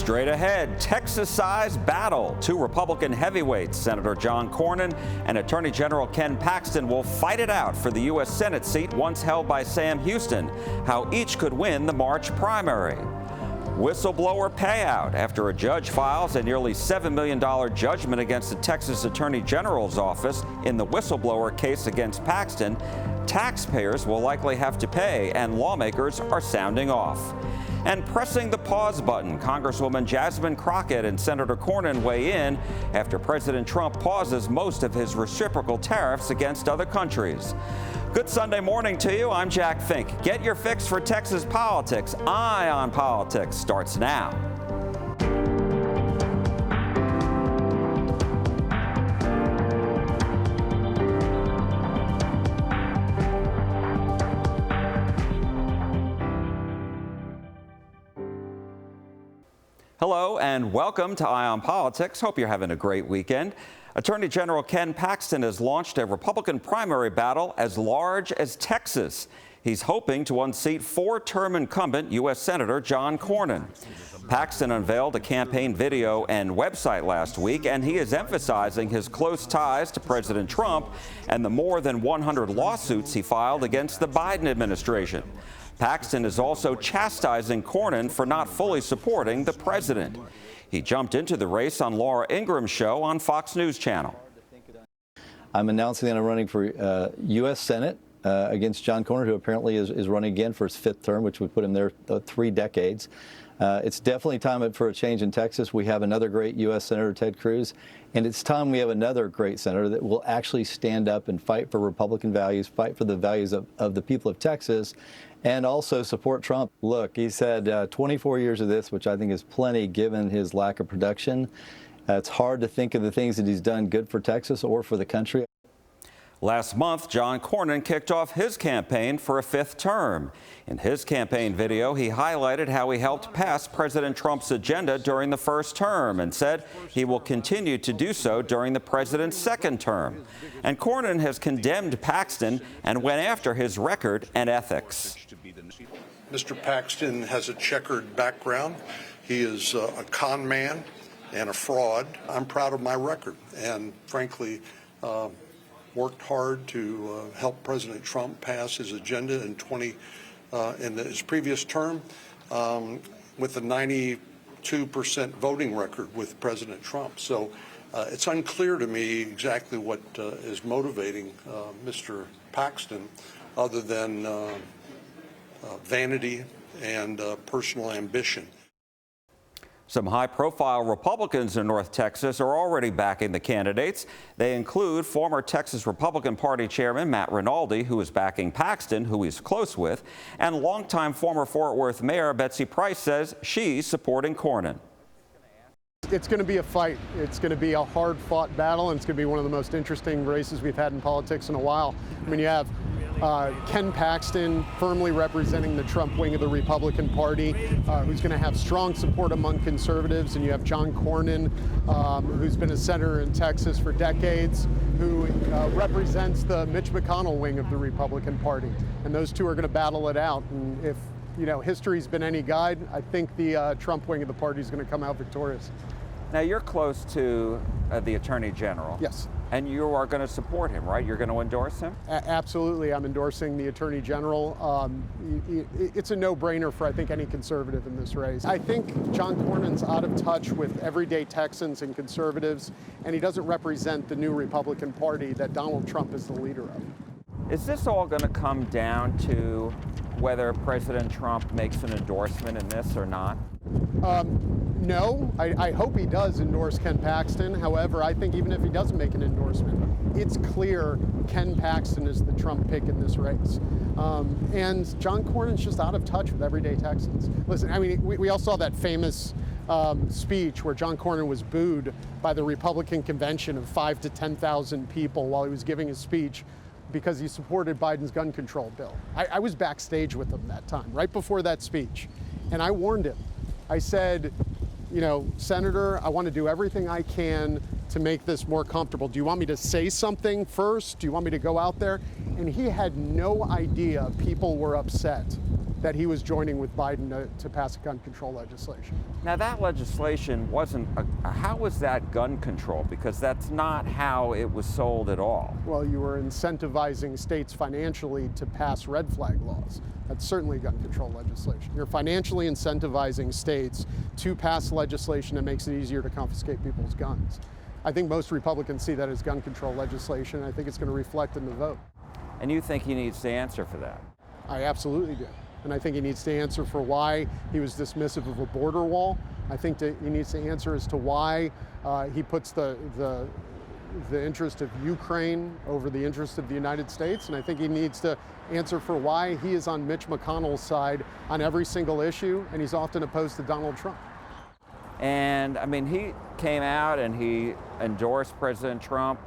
Straight ahead, Texas-sized battle. Two Republican heavyweights, Senator John Cornyn and Attorney General Ken Paxton, will fight it out for the U.S. Senate seat once held by Sam Houston. How each could win the March primary. Whistleblower payout after a judge files a nearly $7 million judgment against the Texas Attorney General's office in the whistleblower case against Paxton. Taxpayers will likely have to pay, and lawmakers are sounding off. And pressing the pause button, Congresswoman Judgement Crockett and Senator Cornyn weigh in after President Trump pauses most of his reciprocal tariffs against other countries. Good Sunday morning to you. I'm Jack Fink. Get your fix for Texas politics. Eye on Politics starts now. Hello and welcome to Eye on Politics. Hope you're having a great weekend. Attorney General Ken Paxton has launched a Republican primary battle as large as Texas. He's hoping to unseat four-term incumbent U.S. Senator John Cornyn. Paxton unveiled a campaign video and website last week, and he is emphasizing his close ties to President Trump and the more than 100 lawsuits he filed against the Biden administration. Paxton is also chastising Cornyn for not fully supporting the president. He jumped into the race on Laura Ingram's show on Fox News Channel. I'm announcing that I'm running for U.S. Senate against John Cornyn, who apparently is running again for his fifth term, which would put him there 3 decades. It's definitely time for a change in Texas. We have another great U.S. Senator, Ted Cruz, and it's time we have another great senator that will actually stand up and fight for Republican values, fight for the values of the people of Texas, and also support Trump. Look, he's had 24 years of this, which I think is plenty given his lack of production. It's hard to think of the things that he's done good for Texas or for the country. Last month, John Cornyn kicked off his campaign for a 5th term. In his campaign video, he highlighted how he helped pass President Trump's agenda during the first term and said he will continue to do so during the president's 2nd term. And Cornyn has condemned Paxton and went after his record and ethics. Mr. Paxton has a checkered background. He is a con man and a fraud. I'm proud of my record and, frankly, worked hard to help President Trump pass his agenda in his previous term with a 92% voting record with President Trump. So it's unclear to me exactly what is motivating Mr. Paxton other than vanity and personal ambition. Some high-profile Republicans in North Texas are already backing the candidates. They include former Texas Republican Party Chairman Matt Rinaldi, who is backing Paxton, who he's close with, and longtime former Fort Worth Mayor Betsy Price says she's supporting Cornyn. It's going to be a fight. It's going to be a hard-fought battle, and it's going to be one of the most interesting races we've had in politics in a while. I mean, you have Ken Paxton firmly representing the Trump wing of the Republican Party, who's going to have strong support among conservatives, and you have John Cornyn, who's been a senator in Texas for decades, who represents the Mitch McConnell wing of the Republican Party, and those two are going to battle it out. And if history's been any guide, I think the Trump wing of the party is going to come out victorious. Now, you're close to the Attorney General. Yes. And you are going to support him, right? You're going to endorse him? Absolutely. I'm endorsing the Attorney General. It's a no-brainer for, I think, any conservative in this race. I think John Cornyn's out of touch with everyday Texans and conservatives, and he doesn't represent the new Republican Party that Donald Trump is the leader of. Is this all going to come down to whether President Trump makes an endorsement in this or not? No, I hope he does endorse Ken Paxton. However, I think even if he doesn't make an endorsement, it's clear Ken Paxton is the Trump pick in this race. And John Cornyn's just out of touch with everyday Texans. Listen, I mean, we all saw that famous speech where John Cornyn was booed by the Republican convention of 5,000 to 10,000 people while he was giving his speech because he supported Biden's gun control bill. I was backstage with him that time, right before that speech, and I warned him. I said, Senator, I want to do everything I can to make this more comfortable. Do you want me to say something first? Do you want me to go out there? And he had no idea people were upset that he was joining with Biden to pass a gun control legislation. Now that legislation wasn't, how was that gun control? Because that's not how it was sold at all. Well, you were incentivizing states financially to pass red flag laws. That's certainly gun control legislation. You're financially incentivizing states to pass legislation that makes it easier to confiscate people's guns. I think most Republicans see that as gun control legislation. I think it's going to reflect in the vote. And you think he needs to answer for that? I absolutely do. And I think he needs to answer for why he was dismissive of a border wall. I think that he needs to answer as to why he puts the interest of Ukraine over the interest of the United States. And I think he needs to answer for why he is on Mitch McConnell's side on every single issue, and he's often opposed to Donald Trump. And I mean, he came out and he endorsed President Trump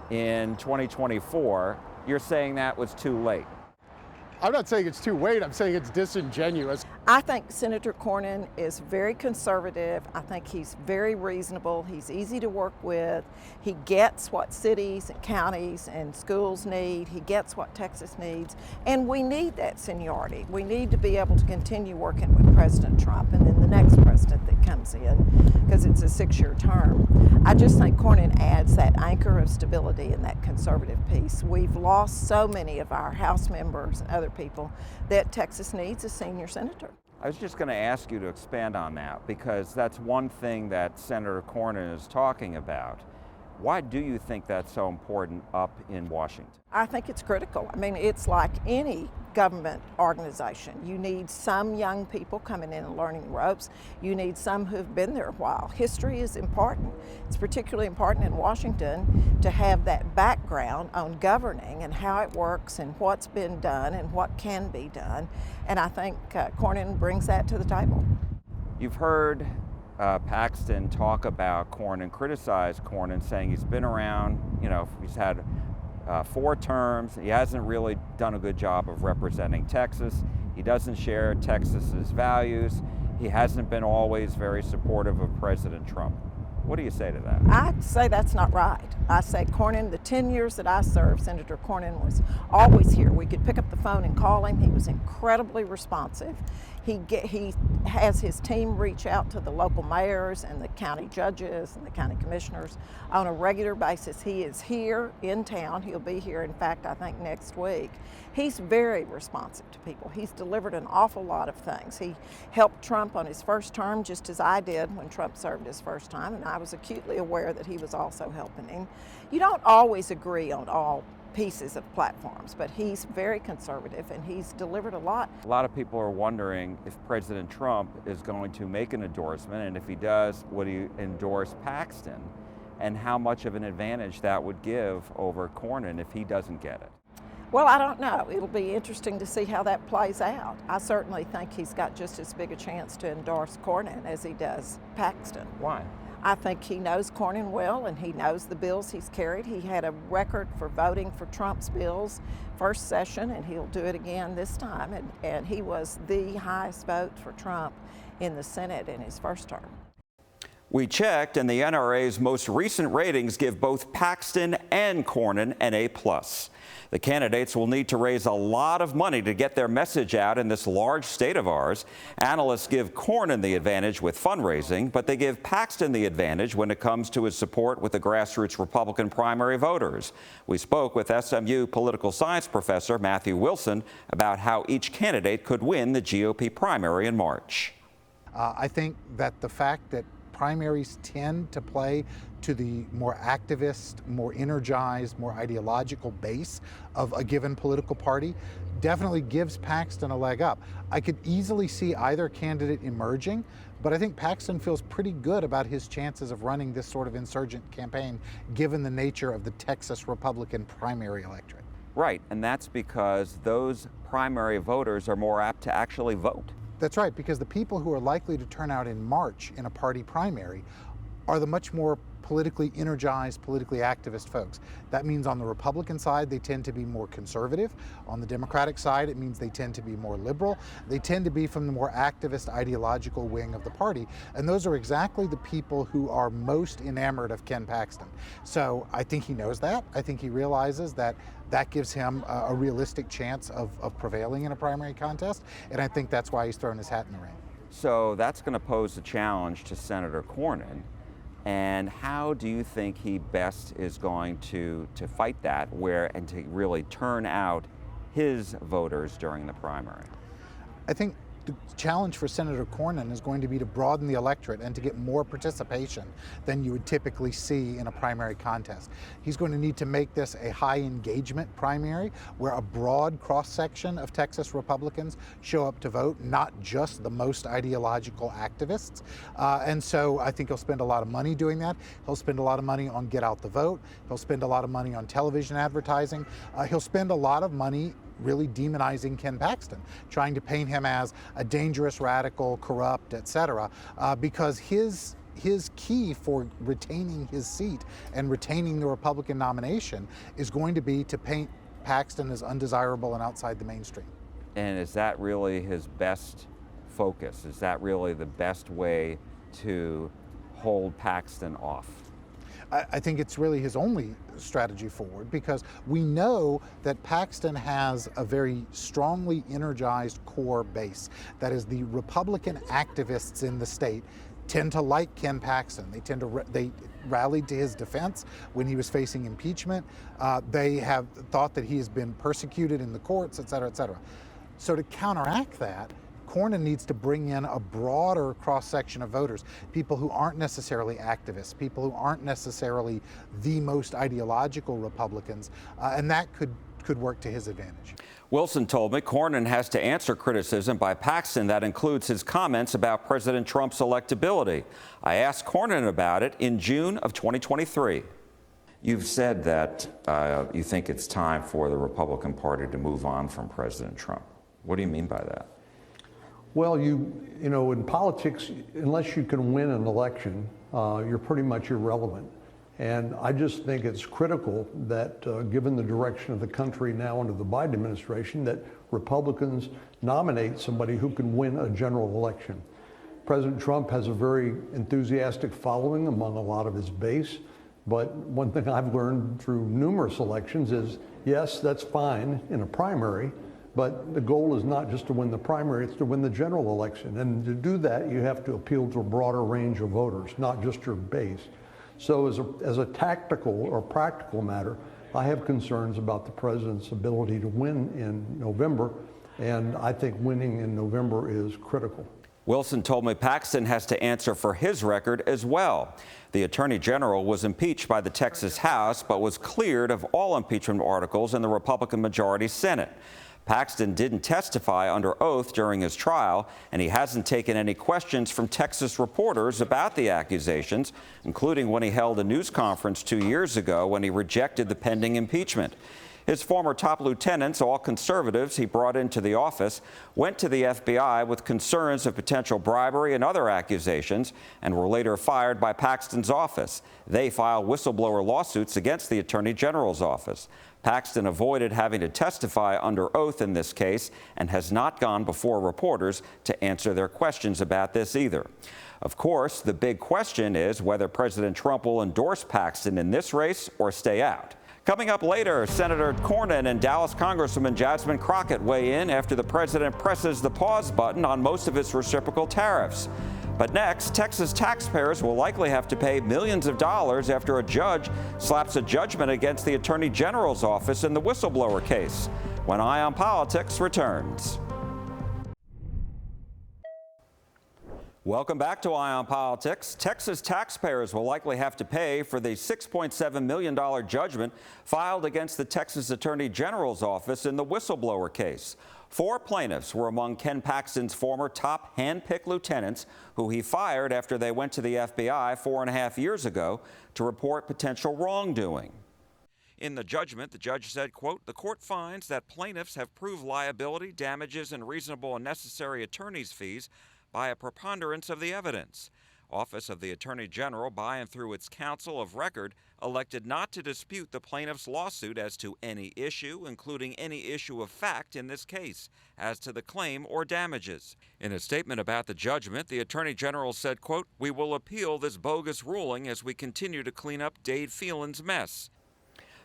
in 2024. You're saying that was too late. I'm not saying it's too late, I'm saying it's disingenuous. I think Senator Cornyn is very conservative. I think he's very reasonable. He's easy to work with. He gets what cities and counties and schools need. He gets what Texas needs. And we need that seniority. We need to be able to continue working with President Trump and then the next president that comes in, because it's a 6-year term. I just think Cornyn adds that anchor of stability and that conservative piece. We've lost so many of our House members and other people that Texas needs a senior senator. I was just going to ask you to expand on that, because that's one thing that Senator Cornyn is talking about. Why do you think that's so important up in Washington? I think it's critical. I mean, it's like any government organization. You need some young people coming in and learning the ropes. You need some who've been there a while. History is important. It's particularly important in Washington to have that background on governing and how it works and what's been done and what can be done. And I think Cornyn brings that to the table. You've heard Paxton talk about Cornyn, criticize Cornyn, saying he's been around, he's had 4 terms. He hasn't really done a good job of representing Texas. He doesn't share Texas's values. He hasn't been always very supportive of President Trump. What do you say to that? I say that's not right. I say Cornyn, the 10 years that I served, Senator Cornyn was always here. We could pick up the phone and call him. He was incredibly responsive. He has his team reach out to the local mayors and the county judges and the county commissioners on a regular basis. He is here in town. He'll be here, in fact, I think next week. He's very responsive to people. He's delivered an awful lot of things. He helped Trump on his first term, just as I did when Trump served his first time, and I was acutely aware that he was also helping him. You don't always agree on all pieces of platforms, but he's very conservative and he's delivered a lot. A lot of people are wondering if President Trump is going to make an endorsement, and if he does, would he endorse Paxton, and how much of an advantage that would give over Cornyn if he doesn't get it. Well, I don't know. It'll be interesting to see how that plays out. I certainly think he's got just as big a chance to endorse Cornyn as he does Paxton. Why? I think he knows Cornyn well, and he knows the bills he's carried. He had a record for voting for Trump's bills first session, and he'll do it again this time. And he was the highest vote for Trump in the Senate in his first term. We checked, and the NRA's most recent ratings give both Paxton and Cornyn an A+. The candidates will need to raise a lot of money to get their message out in this large state of ours. Analysts give Cornyn the advantage with fundraising, but they give Paxton the advantage when it comes to his support with the grassroots Republican primary voters. We spoke with SMU political science professor Matthew Wilson about how each candidate could win the GOP primary in March. I think that the fact that primaries tend to play to the more activist, more energized, more ideological base of a given political party definitely gives Paxton a leg up. I could easily see either candidate emerging, but I think Paxton feels pretty good about his chances of running this sort of insurgent campaign given the nature of the Texas Republican primary electorate. Right, and that's because those primary voters are more apt to actually vote. That's right, because the people who are likely to turn out in March in a party primary are the much more politically energized, politically activist folks. That means on the Republican side, they tend to be more conservative. On the Democratic side, it means they tend to be more liberal. They tend to be from the more activist ideological wing of the party. And those are exactly the people who are most enamored of Ken Paxton. So I think he knows that. I think he realizes that that gives him a realistic chance of prevailing in a primary contest. And I think that's why he's thrown his hat in the ring. So that's going to pose a challenge to Senator Cornyn. And how do you think he best is going to fight that and to really turn out his voters during the primary? I think the challenge for Senator Cornyn is going to be to broaden the electorate and to get more participation than you would typically see in a primary contest. He's going to need to make this a high engagement primary where a broad cross-section of Texas Republicans show up to vote, not just the most ideological activists. And so I think he'll spend a lot of money doing that. He'll spend a lot of money on Get Out the Vote. He'll spend a lot of money on television advertising. He'll spend a lot of money really demonizing Ken Paxton, trying to paint him as a dangerous, radical, corrupt, etc., because his key for retaining his seat and retaining the Republican nomination is going to be to paint Paxton as undesirable and outside the mainstream. And is that really his best focus? Is that really the best way to hold Paxton off? I think it's really his only strategy forward, because we know that Paxton has a very strongly energized core base. That is, the Republican activists in the state tend to like Ken Paxton. They rallied to his defense when he was facing impeachment. They have thought that he has been persecuted in the courts, et cetera, et cetera. So to counteract that, Cornyn needs to bring in a broader cross-section of voters, people who aren't necessarily activists, people who aren't necessarily the most ideological Republicans, and that could work to his advantage. Wilson told me Cornyn has to answer criticism by Paxton that includes his comments about President Trump's electability. I asked Cornyn about it in June of 2023. You've said that you think it's time for the Republican Party to move on from President Trump. What do you mean by that? Well, you know, in politics, unless you can win an election, you're pretty much irrelevant. And I just think it's critical that, given the direction of the country now under the Biden administration, that Republicans nominate somebody who can win a general election. President Trump has a very enthusiastic following among a lot of his base. But one thing I've learned through numerous elections is, yes, that's fine in a primary, but the goal is not just to win the primary, it's to win the general election. And to do that, you have to appeal to a broader range of voters, not just your base. So as a tactical or practical matter, I have concerns about the president's ability to win in November, and I think winning in November is critical. Wilson told me Paxton has to answer for his record as well. The Attorney General was impeached by the Texas House, but was cleared of all impeachment articles in the Republican majority Senate. Paxton didn't testify under oath during his trial, and he hasn't taken any questions from Texas reporters about the accusations, including when he held a news conference 2 years ago when he rejected the pending impeachment. His former top lieutenants, all conservatives he brought into the office, went to the FBI with concerns of potential bribery and other accusations and were later fired by Paxton's office. They filed whistleblower lawsuits against the Attorney General's office. Paxton avoided having to testify under oath in this case and has not gone before reporters to answer their questions about this either. Of course, the big question is whether President Trump will endorse Paxton in this race or stay out. Coming up later, Senator Cornyn and Dallas Congresswoman Judgement Crockett weigh in after the president presses the pause button on most of his reciprocal tariffs. But next, Texas taxpayers will likely have to pay millions of dollars after a judge slaps a judgment against the Attorney General's office in the whistleblower case. When Eye on Politics returns. Welcome back to Eye on Politics. Texas taxpayers will likely have to pay for the $6.7 million judgment filed against the Texas Attorney General's office in the whistleblower case. 4 plaintiffs were among Ken Paxton's former top hand-picked lieutenants who he fired after they went to the FBI 4.5 years ago to report potential wrongdoing. In the judgment, the judge said, quote, "The court finds that plaintiffs have proved liability, damages, and reasonable and necessary attorney's fees by a preponderance of the evidence. Office of the Attorney General, by and through its counsel of record, elected not to dispute the plaintiff's lawsuit as to any issue, including any issue of fact in this case, as to the claim or damages. In a statement about the judgment, the Attorney General said, quote, "We will appeal this bogus ruling as we continue to clean up Dade Phelan's mess."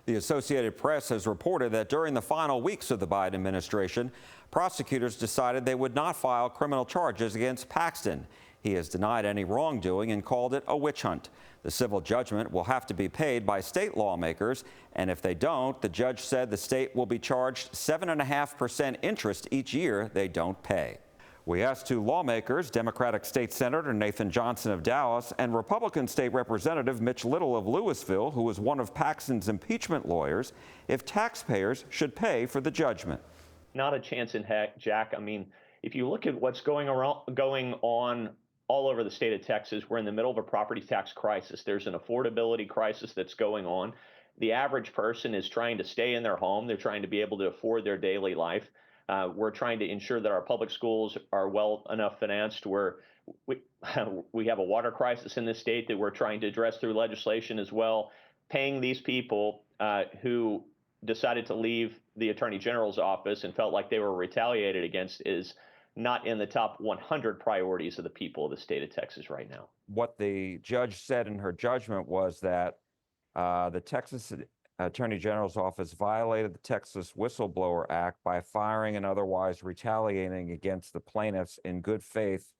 The Associated Press has reported that during the final weeks of the Biden administration, prosecutors decided they would not file criminal charges against Paxton. He has denied any wrongdoing and called it a witch hunt. The civil judgment will have to be paid by state lawmakers, and if they don't, the judge said the state will be charged 7.5% interest each year they don't pay. We asked two lawmakers, Democratic State Senator Nathan Johnson of Dallas and Republican State Representative Mitch Little of Louisville, who was one of Paxton's impeachment lawyers, if taxpayers should pay for the judgment. Not a chance in heck, Jack. I mean, if you look at what's going on all over the state of Texas, we're in the middle of a property tax crisis. There's an affordability crisis that's going on. The average person is trying to stay in their home. They're trying to be able to afford their daily life. We're trying to ensure that our public schools are well enough financed where we have a water crisis in this state that we're trying to address through legislation as well. Paying these people who decided to leave the Attorney General's office and felt like they were retaliated against is not in the top 100 priorities of the people of the state of Texas right now. What the judge said in her judgment was that the Texas Attorney General's office violated the Texas Whistleblower Act by firing and otherwise retaliating against the plaintiffs in good faith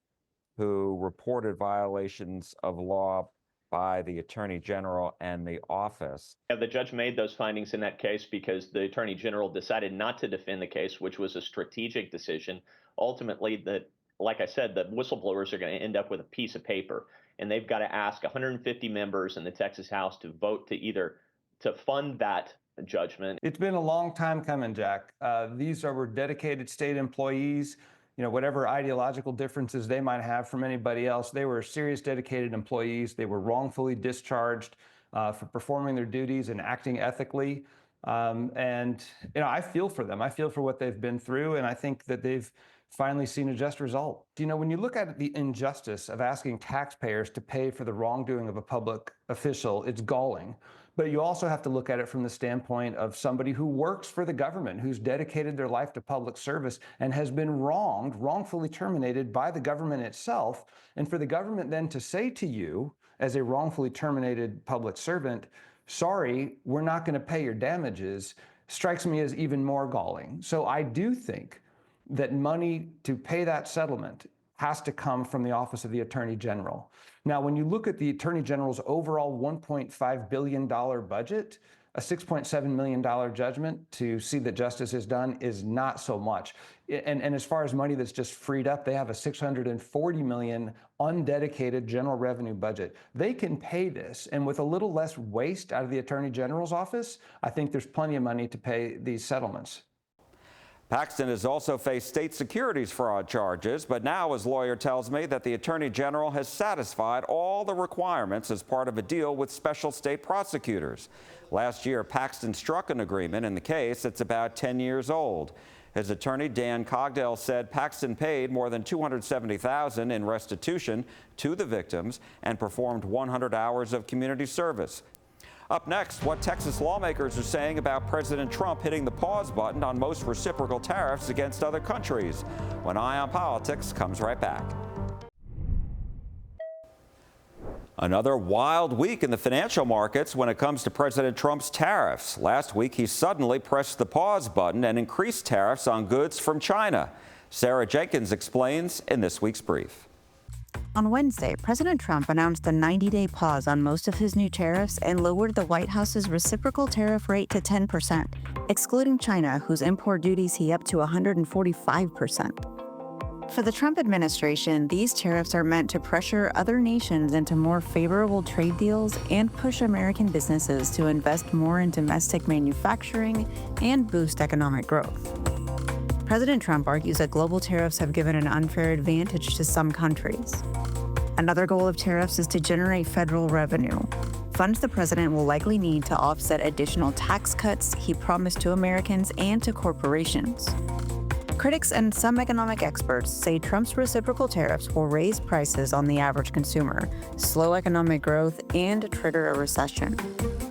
who reported violations of law by the Attorney General and the office. Yeah, the judge made those findings in that case because the Attorney General decided not to defend the case, which was a strategic decision. Ultimately, like I said, the whistleblowers are going to end up with a piece of paper, and they've got to ask 150 members in the Texas House to vote to fund that judgment. It's been a long time coming, Jack. These were dedicated state employees. You know, whatever ideological differences they might have from anybody else, they were serious, dedicated employees. They were wrongfully discharged for performing their duties and acting ethically. And, you know, I feel for them. I feel for what they've been through, and I think that they've finally seen a just result. You know, when you look at the injustice of asking taxpayers to pay for the wrongdoing of a public official, it's galling. But you also have to look at it from the standpoint of somebody who works for the government, who's dedicated their life to public service and has been wrongfully terminated by the government itself. And for the government then to say to you, as a wrongfully terminated public servant, sorry, we're not going to pay your damages, strikes me as even more galling. So I do think that money to pay that settlement has to come from the Office of the Attorney General. Now, when you look at the Attorney General's overall $1.5 billion budget, a $6.7 million judgment to see that justice is done is not so much. And as far as money that's just freed up, they have a $640 million undedicated general revenue budget. They can pay this, and with a little less waste out of the Attorney General's office, I think there's plenty of money to pay these settlements. Paxton has also faced state securities fraud charges, but now his lawyer tells me that the Attorney General has satisfied all the requirements as part of a deal with special state prosecutors. Last year, Paxton struck an agreement in the case that's about 10 years old. His attorney, Dan Cogdell, said Paxton paid more than $270,000 in restitution to the victims and performed 100 hours of community service. Up next, what Texas lawmakers are saying about President Trump hitting the pause button on most reciprocal tariffs against other countries. When Eye on Politics comes right back. Another wild week in the financial markets when it comes to President Trump's tariffs. Last week, he suddenly pressed the pause button and increased tariffs on goods from China. Sarah Jenkins explains in this week's brief. On Wednesday, President Trump announced a 90-day pause on most of his new tariffs and lowered the White House's reciprocal tariff rate to 10%, excluding China, whose import duties he upped to 145%. For the Trump administration, these tariffs are meant to pressure other nations into more favorable trade deals and push American businesses to invest more in domestic manufacturing and boost economic growth. President Trump argues that global tariffs have given an unfair advantage to some countries. Another goal of tariffs is to generate federal revenue, funds the president will likely need to offset additional tax cuts he promised to Americans and to corporations. Critics and some economic experts say Trump's reciprocal tariffs will raise prices on the average consumer, slow economic growth, and trigger a recession.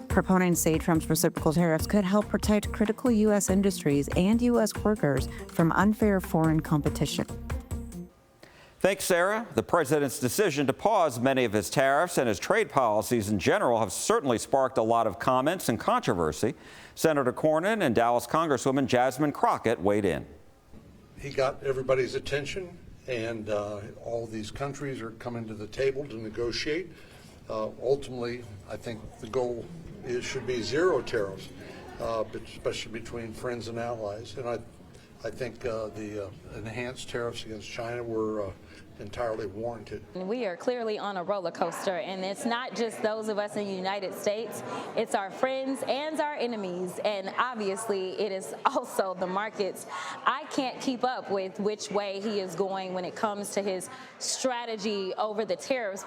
Proponents say Trump's reciprocal tariffs could help protect critical U.S. industries and U.S. workers from unfair foreign competition. Thanks, Sarah. The president's decision to pause many of his tariffs and his trade policies in general have certainly sparked a lot of comments and controversy. Senator Cornyn and Dallas Congresswoman Judgement Crockett weighed in. He got everybody's attention, and all these countries are coming to the table to negotiate. Ultimately, I think the goal should be zero tariffs, especially between friends and allies. And I think the enhanced tariffs against China were entirely warranted. We are clearly on a roller coaster, and it's not just those of us in the United States, it's our friends and our enemies, and obviously it is also the markets. I can't keep up with which way he is going when it comes to his strategy over the tariffs.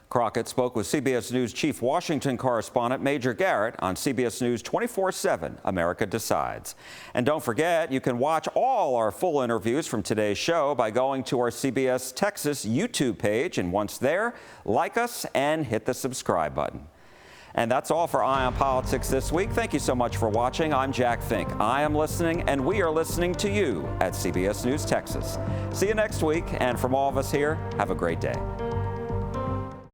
Crockett spoke with CBS News Chief Washington correspondent Major Garrett on CBS News 24/7, America Decides. And don't forget, you can watch all our full interviews from today's show by going to our CBS Texas YouTube page. And once there, like us and hit the subscribe button. And that's all for Eye on Politics this week. Thank you so much for watching. I'm Jack Fink. I am listening, and we are listening to you at CBS News Texas. See you next week. And from all of us here, have a great day.